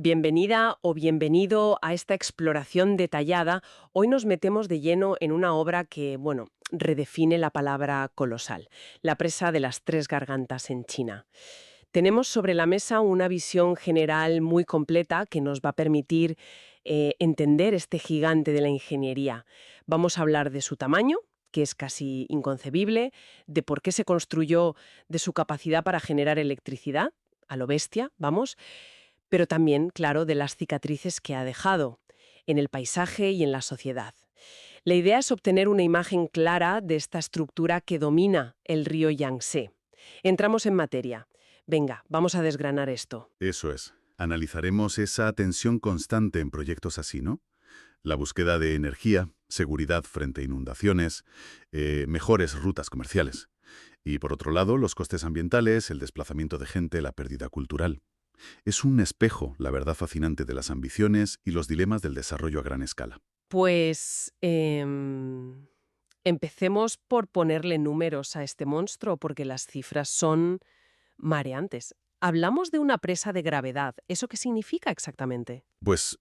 Bienvenida o bienvenido a esta exploración detallada. Hoy nos metemos de lleno en una obra que, bueno, redefine la palabra colosal, la presa de las Tres Gargantas en China. Tenemos sobre la mesa una visión general muy completa que nos va a permitir entender este gigante de la ingeniería. Vamos a hablar de su tamaño, que es casi inconcebible, de por qué se construyó, de su capacidad para generar electricidad, a lo bestia, vamos, pero también, claro, de las cicatrices que ha dejado en el paisaje y en la sociedad. La idea es obtener una imagen clara de esta estructura que domina el río Yangtze. Entramos en materia. Venga, vamos a desgranar esto. Eso es. Analizaremos esa tensión constante en proyectos así, ¿no? La búsqueda de energía, seguridad frente a inundaciones, mejores rutas comerciales. Y por otro lado, los costes ambientales, el desplazamiento de gente, la pérdida cultural. Es un espejo, la verdad fascinante de las ambiciones y los dilemas del desarrollo a gran escala. Pues empecemos por ponerle números a este monstruo, porque las cifras son mareantes. Hablamos de una presa de gravedad. ¿Eso qué significa exactamente? Pues,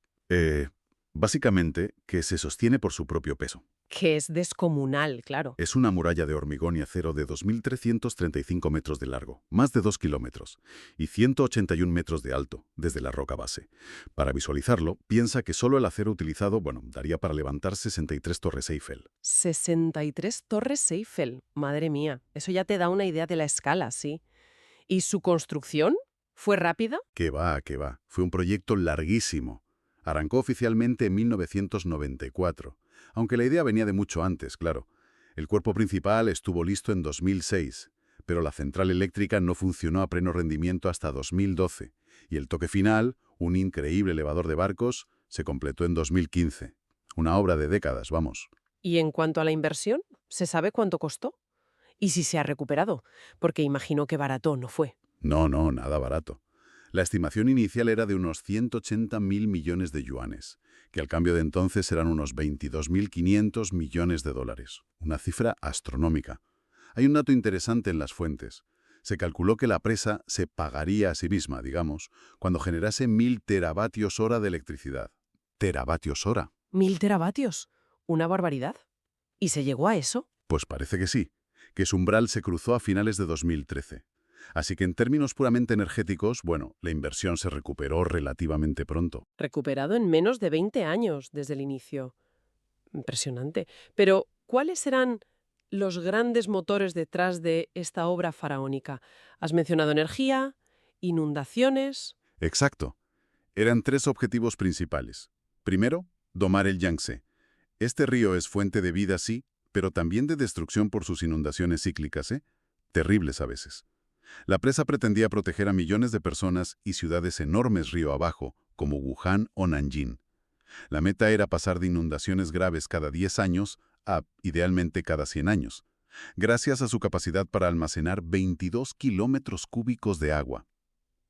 básicamente, que se sostiene por su propio peso. Que es descomunal, claro. Es una muralla de hormigón y acero de 2.335 metros de largo, más de 2 kilómetros, y 181 metros de alto, desde la roca base. Para visualizarlo, piensa que solo el acero utilizado, daría para levantar 63 torres Eiffel. 63 torres Eiffel. Madre mía, eso ya te da una idea de la escala, sí. ¿Y su construcción? ¿Fue rápida? ¡Qué va, qué va! Fue un proyecto larguísimo. Arrancó oficialmente en 1994, aunque la idea venía de mucho antes, claro. El cuerpo principal estuvo listo en 2006, pero la central eléctrica no funcionó a pleno rendimiento hasta 2012, y el toque final, un increíble elevador de barcos, se completó en 2015. Una obra de décadas, vamos. ¿Y en cuanto a la inversión? ¿Se sabe cuánto costó? ¿Y si se ha recuperado? Porque imagino que barato no fue. No, no, nada barato. La estimación inicial era de unos 180.000 millones de yuanes, que al cambio de entonces eran unos 22.500 millones de dólares. Una cifra astronómica. Hay un dato interesante en las fuentes. Se calculó que la presa se pagaría a sí misma, digamos, cuando generase 1.000 teravatios hora de electricidad. ¿Teravatios hora? 1000 teravatios. Una barbaridad. ¿Y se llegó a eso? Pues parece que sí, que su umbral se cruzó a finales de 2013. Así que en términos puramente energéticos, la inversión se recuperó relativamente pronto. Recuperado en menos de 20 años desde el inicio. Impresionante. Pero, ¿cuáles serán los grandes motores detrás de esta obra faraónica? Has mencionado energía, inundaciones. Exacto. Eran tres objetivos principales. Primero, domar el Yangtze. Este río es fuente de vida, sí, pero también de destrucción por sus inundaciones cíclicas, ¿eh? Terribles a veces. La presa pretendía proteger a millones de personas y ciudades enormes río abajo, como Wuhan o Nanjing. La meta era pasar de inundaciones graves cada 10 años a, idealmente, cada 100 años, gracias a su capacidad para almacenar 22 kilómetros cúbicos de agua.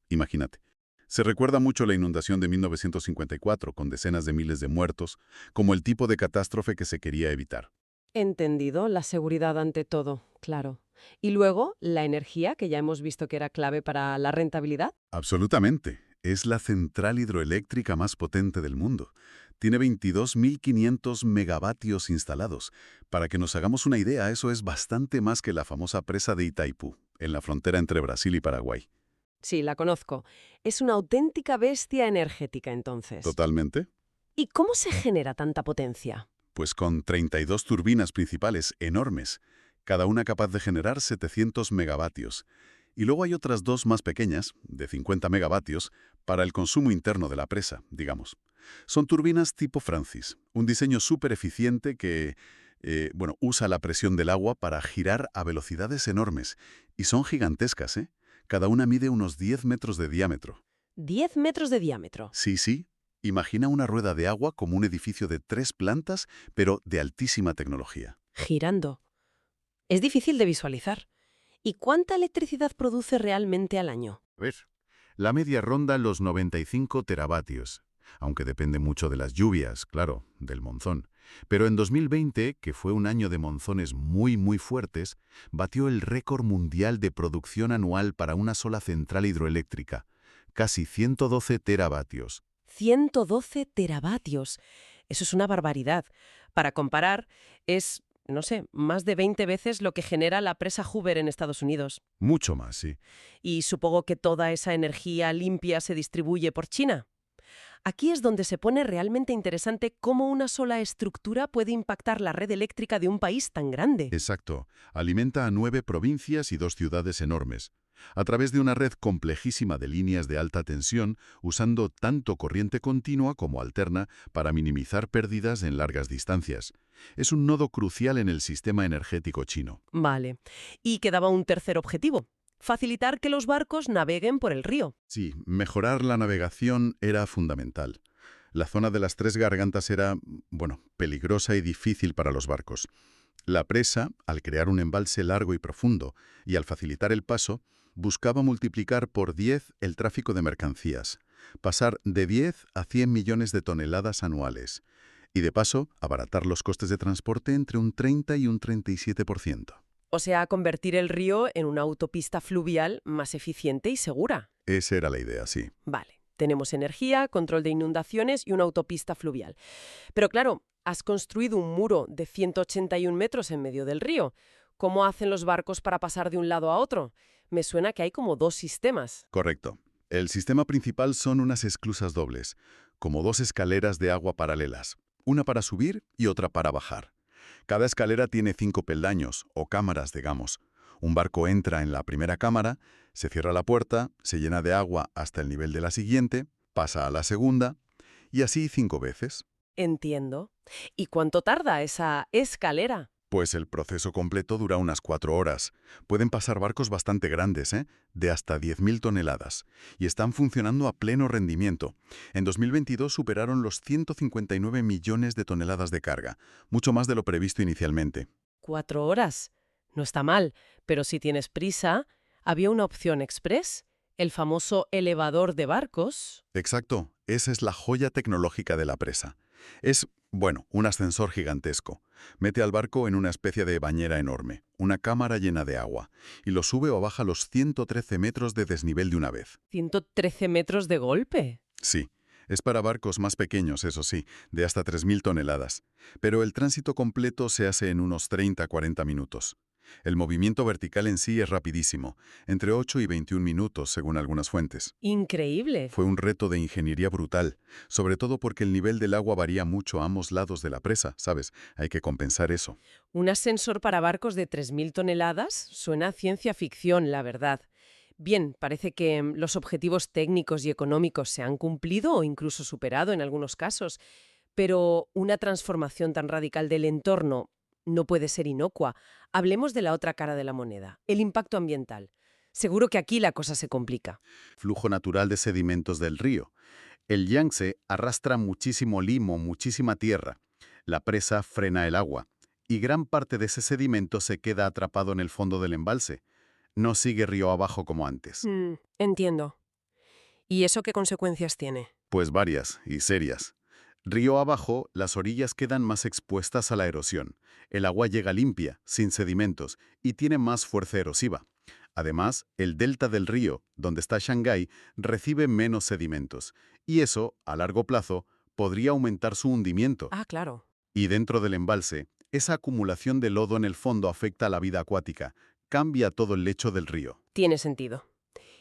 Imagínate. Se recuerda mucho la inundación de 1954, con decenas de miles de muertos, como el tipo de catástrofe que se quería evitar. Entendido, la seguridad ante todo, claro. Y luego, la energía, que ya hemos visto que era clave para la rentabilidad. Absolutamente. Es la central hidroeléctrica más potente del mundo. Tiene 22.500 megavatios instalados. Para que nos hagamos una idea, eso es bastante más que la famosa presa de Itaipú, en la frontera entre Brasil y Paraguay. Sí, la conozco. Es una auténtica bestia energética, entonces. ¿Totalmente? ¿Y cómo se genera tanta potencia? Pues con 32 turbinas principales enormes, cada una capaz de generar 700 megavatios. Y luego hay otras dos más pequeñas, de 50 megavatios, para el consumo interno de la presa, digamos. Son turbinas tipo Francis, un diseño súper eficiente que, usa la presión del agua para girar a velocidades enormes. Y son gigantescas, ¿eh? Cada una mide unos 10 metros de diámetro. 10 metros de diámetro. Sí, sí. Imagina una rueda de agua como un edificio de 3 plantas, pero de altísima tecnología. Girando. Es difícil de visualizar. ¿Y cuánta electricidad produce realmente al año? A ver, la media ronda los 95 teravatios, aunque depende mucho de las lluvias, claro, del monzón. Pero en 2020, que fue un año de monzones muy fuertes, batió el récord mundial de producción anual para una sola central hidroeléctrica, casi 112 teravatios. 112 teravatios. Eso es una barbaridad. Para comparar, es, no sé, más de 20 veces lo que genera la presa Hoover en Estados Unidos. Mucho más, sí. Y supongo que toda esa energía limpia se distribuye por China. Aquí es donde se pone realmente interesante cómo una sola estructura puede impactar la red eléctrica de un país tan grande. Exacto. Alimenta a 9 provincias y 2 ciudades enormes, a través de una red complejísima de líneas de alta tensión, usando tanto corriente continua como alterna para minimizar pérdidas en largas distancias. Es un nodo crucial en el sistema energético chino. Vale. Y quedaba un tercer objetivo: facilitar que los barcos naveguen por el río. Sí, mejorar la navegación era fundamental. La zona de las tres gargantas era, bueno, peligrosa y difícil para los barcos. La presa, al crear un embalse largo y profundo y al facilitar el paso, buscaba multiplicar por 10 el tráfico de mercancías, pasar de 10 a 100 millones de toneladas anuales y, de paso, abaratar los costes de transporte entre un 30 y un 37%. O sea, convertir el río en una autopista fluvial más eficiente y segura. Esa era la idea, sí. Vale, tenemos energía, control de inundaciones y una autopista fluvial. Pero claro, has construido un muro de 181 metros en medio del río. ¿Cómo hacen los barcos para pasar de un lado a otro? Me suena que hay como dos sistemas. Correcto. El sistema principal son unas esclusas dobles, como dos escaleras de agua paralelas, una para subir y otra para bajar. Cada escalera tiene 5 peldaños, o cámaras, digamos. Un barco entra en la primera cámara, se cierra la puerta, se llena de agua hasta el nivel de la siguiente, pasa a la segunda, y así 5 veces. Entiendo. ¿Y cuánto tarda esa escalera? Pues el proceso completo dura unas 4 horas. Pueden pasar barcos bastante grandes, de hasta 10.000 toneladas, y están funcionando a pleno rendimiento. En 2022 superaron los 159 millones de toneladas de carga, mucho más de lo previsto inicialmente. 4 horas. No está mal, pero si tienes prisa, había una opción express, el famoso elevador de barcos. Exacto, esa es la joya tecnológica de la presa. Es, bueno, un ascensor gigantesco. Mete al barco en una especie de bañera enorme, una cámara llena de agua, y lo sube o baja los 113 metros de desnivel de una vez. 113 metros de golpe. Sí, es para barcos más pequeños, eso sí, de hasta 3.000 toneladas. Pero el tránsito completo se hace en unos 30-40 minutos. El movimiento vertical en sí es rapidísimo, entre 8 y 21 minutos, según algunas fuentes. Increíble. Fue un reto de ingeniería brutal, sobre todo porque el nivel del agua varía mucho a ambos lados de la presa, ¿sabes? Hay que compensar eso. Un ascensor para barcos de 3.000 toneladas suena a ciencia ficción, la verdad. Bien, parece que los objetivos técnicos y económicos se han cumplido o incluso superado en algunos casos, pero una transformación tan radical del entorno no puede ser inocua. Hablemos de la otra cara de la moneda, el impacto ambiental. Seguro que aquí la cosa se complica. Flujo natural de sedimentos del río. El Yangtze arrastra muchísimo limo, muchísima tierra. La presa frena el agua, y gran parte de ese sedimento se queda atrapado en el fondo del embalse. No sigue río abajo como antes. Entiendo. ¿Y eso qué consecuencias tiene? Pues varias, y serias. Río abajo, las orillas quedan más expuestas a la erosión. El agua llega limpia, sin sedimentos, y tiene más fuerza erosiva. Además, el delta del río, donde está Shanghái, recibe menos sedimentos. Y eso, a largo plazo, podría aumentar su hundimiento. Ah, claro. Y dentro del embalse, esa acumulación de lodo en el fondo afecta a la vida acuática. Cambia todo el lecho del río. Tiene sentido.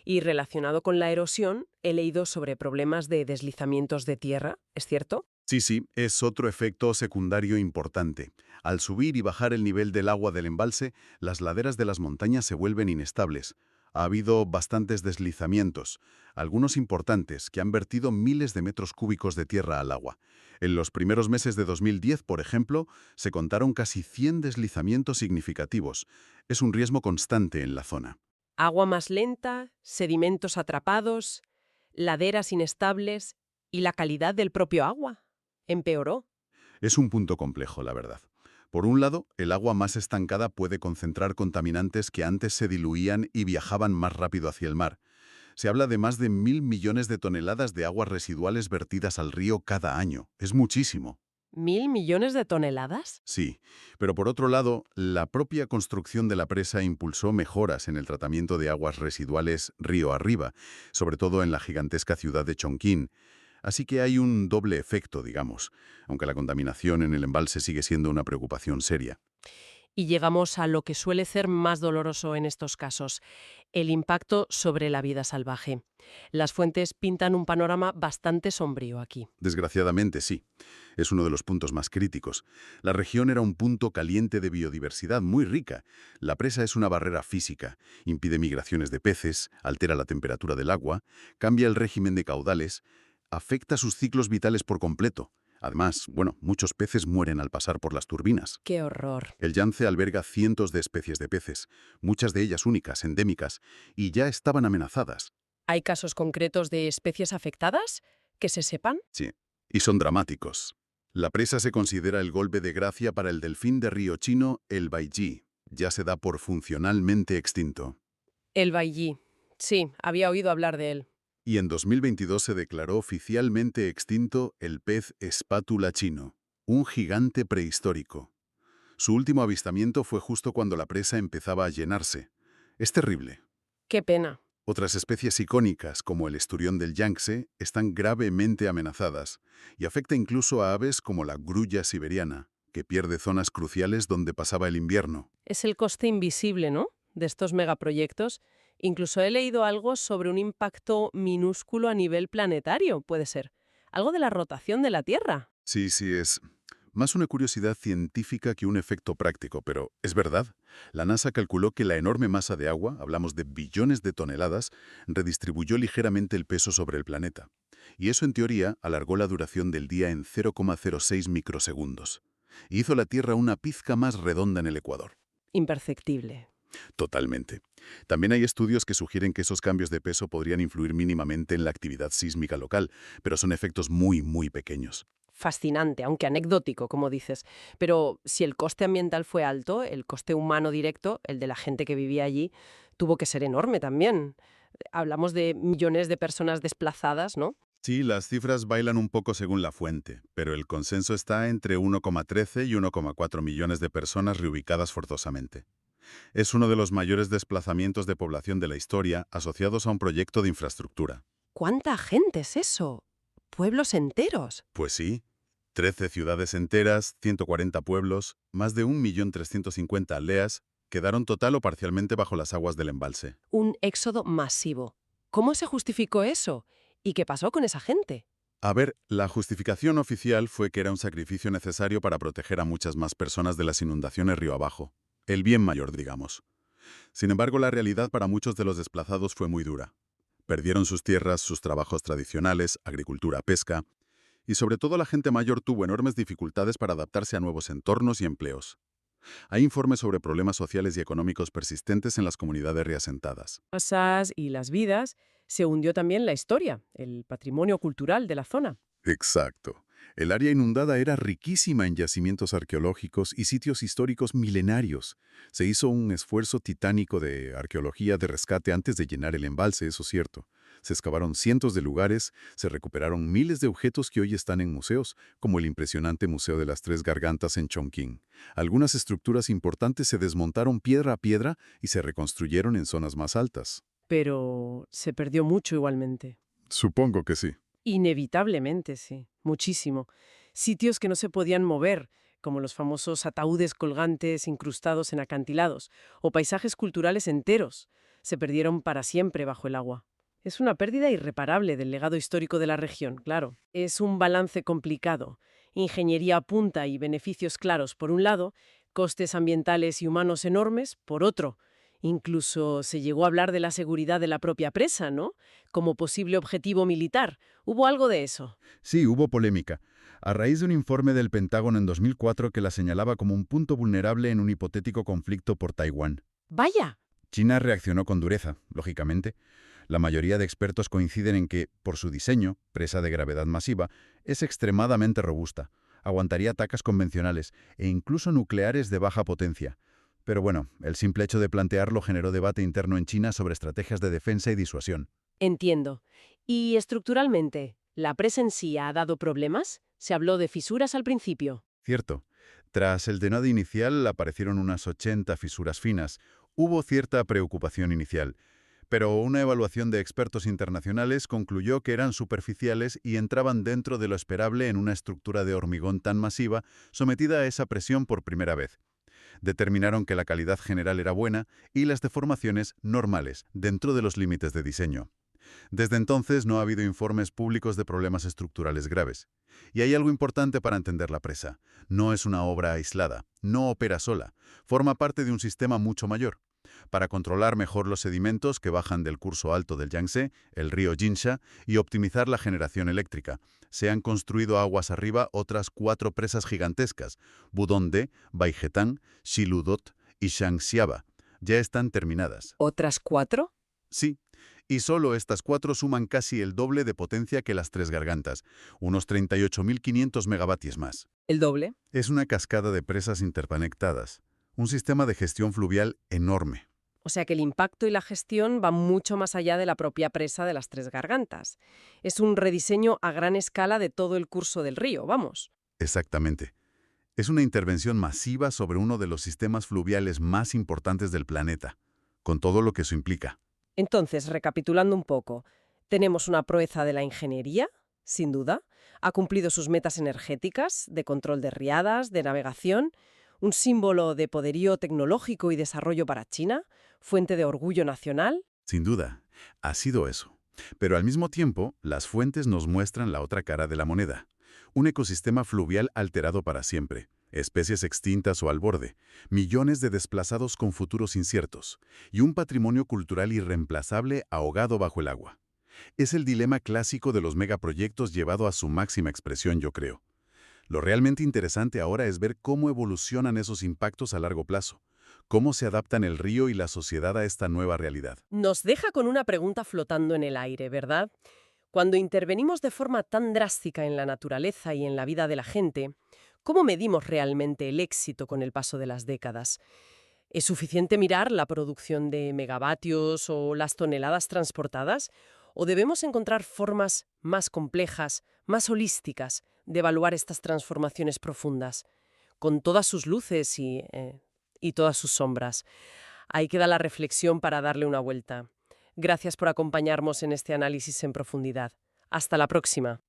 Y relacionado con la erosión, he leído sobre problemas de deslizamientos de tierra, ¿es cierto? Sí, es otro efecto secundario importante. Al subir y bajar el nivel del agua del embalse, las laderas de las montañas se vuelven inestables. Ha habido bastantes deslizamientos, algunos importantes, que han vertido miles de metros cúbicos de tierra al agua. En los primeros meses de 2010, por ejemplo, se contaron casi 100 deslizamientos significativos. Es un riesgo constante en la zona. Agua más lenta, sedimentos atrapados, laderas inestables y la calidad del propio agua empeoró. Es un punto complejo, la verdad. Por un lado, el agua más estancada puede concentrar contaminantes que antes se diluían y viajaban más rápido hacia el mar. Se habla de más de 1.000 millones de toneladas de aguas residuales vertidas al río cada año. Es muchísimo. ¿1.000 millones de toneladas? Sí, pero por otro lado, la propia construcción de la presa impulsó mejoras en el tratamiento de aguas residuales río arriba, sobre todo en la gigantesca ciudad de Chongqing. Así que hay un doble efecto, digamos, aunque la contaminación en el embalse sigue siendo una preocupación seria. Y llegamos a lo que suele ser más doloroso en estos casos, el impacto sobre la vida salvaje. Las fuentes pintan un panorama bastante sombrío aquí. Desgraciadamente, sí. Es uno de los puntos más críticos. La región era un punto caliente de biodiversidad muy rica. La presa es una barrera física, impide migraciones de peces, altera la temperatura del agua, cambia el régimen de caudales, afecta sus ciclos vitales por completo. Además, muchos peces mueren al pasar por las turbinas. ¡Qué horror! El Yangtze alberga cientos de especies de peces, muchas de ellas únicas, endémicas, y ya estaban amenazadas. ¿Hay casos concretos de especies afectadas? ¿Que se sepan? Sí, y son dramáticos. La presa se considera el golpe de gracia para el delfín de río chino, el baiji. Ya se da por funcionalmente extinto. El baillí. Sí, había oído hablar de él. Y en 2022 se declaró oficialmente extinto el pez espátula chino, un gigante prehistórico. Su último avistamiento fue justo cuando la presa empezaba a llenarse. Es terrible. ¡Qué pena! Otras especies icónicas, como el esturión del Yangtze, están gravemente amenazadas y afecta incluso a aves como la grulla siberiana, que pierde zonas cruciales donde pasaba el invierno. Es el coste invisible, ¿no?, de estos megaproyectos. Incluso he leído algo sobre un impacto minúsculo a nivel planetario, puede ser. Algo de la rotación de la Tierra. Sí, es más una curiosidad científica que un efecto práctico, pero es verdad. La NASA calculó que la enorme masa de agua, hablamos de billones de toneladas, redistribuyó ligeramente el peso sobre el planeta. Y eso, en teoría, alargó la duración del día en 0,06 microsegundos. Y hizo la Tierra una pizca más redonda en el ecuador. Imperceptible. Totalmente. También hay estudios que sugieren que esos cambios de peso podrían influir mínimamente en la actividad sísmica local, pero son efectos muy, muy pequeños. Fascinante, aunque anecdótico, como dices. Pero si el coste ambiental fue alto, el coste humano directo, el de la gente que vivía allí, tuvo que ser enorme también. Hablamos de millones de personas desplazadas, ¿no? Sí, las cifras bailan un poco según la fuente, pero el consenso está entre 1,13 y 1,4 millones de personas reubicadas forzosamente. Es uno de los mayores desplazamientos de población de la historia asociados a un proyecto de infraestructura. ¿Cuánta gente es eso? ¿Pueblos enteros? Pues sí, 13 ciudades enteras, 140 pueblos, más de 1.350.000 aldeas, quedaron total o parcialmente bajo las aguas del embalse. Un éxodo masivo. ¿Cómo se justificó eso? ¿Y qué pasó con esa gente? A ver, la justificación oficial fue que era un sacrificio necesario para proteger a muchas más personas de las inundaciones río abajo. El bien mayor, digamos. Sin embargo, la realidad para muchos de los desplazados fue muy dura. Perdieron sus tierras, sus trabajos tradicionales, agricultura, pesca, y sobre todo la gente mayor tuvo enormes dificultades para adaptarse a nuevos entornos y empleos. Hay informes sobre problemas sociales y económicos persistentes en las comunidades reasentadas. Casas y las vidas, se hundió también la historia, el patrimonio cultural de la zona. Exacto. El área inundada era riquísima en yacimientos arqueológicos y sitios históricos milenarios. Se hizo un esfuerzo titánico de arqueología de rescate antes de llenar el embalse, eso es cierto. Se excavaron cientos de lugares, se recuperaron miles de objetos que hoy están en museos, como el impresionante Museo de las Tres Gargantas en Chongqing. Algunas estructuras importantes se desmontaron piedra a piedra y se reconstruyeron en zonas más altas. Pero se perdió mucho igualmente. Supongo que sí. Inevitablemente, sí. Muchísimo. Sitios que no se podían mover, como los famosos ataúdes colgantes incrustados en acantilados, o paisajes culturales enteros, se perdieron para siempre bajo el agua. Es una pérdida irreparable del legado histórico de la región, claro. Es un balance complicado. Ingeniería a punta y beneficios claros por un lado, costes ambientales y humanos enormes por otro. Incluso se llegó a hablar de la seguridad de la propia presa, ¿no?, como posible objetivo militar. ¿Hubo algo de eso? Sí, hubo polémica. A raíz de un informe del Pentágono en 2004 que la señalaba como un punto vulnerable en un hipotético conflicto por Taiwán. ¡Vaya! China reaccionó con dureza, lógicamente. La mayoría de expertos coinciden en que, por su diseño, presa de gravedad masiva, es extremadamente robusta. Aguantaría ataques convencionales e incluso nucleares de baja potencia. Pero bueno, el simple hecho de plantearlo generó debate interno en China sobre estrategias de defensa y disuasión. Entiendo. ¿Y estructuralmente, la presa en sí ha dado problemas? Se habló de fisuras al principio. Cierto. Tras el denado inicial aparecieron unas 80 fisuras finas. Hubo cierta preocupación inicial, pero una evaluación de expertos internacionales concluyó que eran superficiales y entraban dentro de lo esperable en una estructura de hormigón tan masiva sometida a esa presión por primera vez. Determinaron que la calidad general era buena y las deformaciones normales, dentro de los límites de diseño. Desde entonces no ha habido informes públicos de problemas estructurales graves. Y hay algo importante para entender la presa. No es una obra aislada, no opera sola, forma parte de un sistema mucho mayor. Para controlar mejor los sedimentos que bajan del curso alto del Yangtze, el río Jinsha, y optimizar la generación eléctrica, se han construido aguas arriba otras 4 presas gigantescas, Budonde, Baigetang, Shiludot y Shangxiaba. Ya están terminadas. ¿Otras 4? Sí, y solo estas 4 suman casi el doble de potencia que las Tres Gargantas, unos 38.500 megavatios más. ¿El doble? Es una cascada de presas interconectadas, un sistema de gestión fluvial enorme. O sea que el impacto y la gestión van mucho más allá de la propia presa de las Tres Gargantas. Es un rediseño a gran escala de todo el curso del río, vamos. Exactamente. Es una intervención masiva sobre uno de los sistemas fluviales más importantes del planeta, con todo lo que eso implica. Entonces, recapitulando un poco, tenemos una proeza de la ingeniería, sin duda, ha cumplido sus metas energéticas, de control de riadas, de navegación, un símbolo de poderío tecnológico y desarrollo para China, fuente de orgullo nacional. Sin duda, ha sido eso. Pero al mismo tiempo, las fuentes nos muestran la otra cara de la moneda. Un ecosistema fluvial alterado para siempre, especies extintas o al borde, millones de desplazados con futuros inciertos, y un patrimonio cultural irreemplazable ahogado bajo el agua. Es el dilema clásico de los megaproyectos llevado a su máxima expresión, yo creo. Lo realmente interesante ahora es ver cómo evolucionan esos impactos a largo plazo, cómo se adaptan el río y la sociedad a esta nueva realidad. Nos deja con una pregunta flotando en el aire, ¿verdad? Cuando intervenimos de forma tan drástica en la naturaleza y en la vida de la gente, ¿cómo medimos realmente el éxito con el paso de las décadas? ¿Es suficiente mirar la producción de megavatios o las toneladas transportadas? ¿O debemos encontrar formas más complejas, más holísticas, de evaluar estas transformaciones profundas, con todas sus luces y todas sus sombras? Ahí queda la reflexión para darle una vuelta. Gracias por acompañarnos en este análisis en profundidad. Hasta la próxima.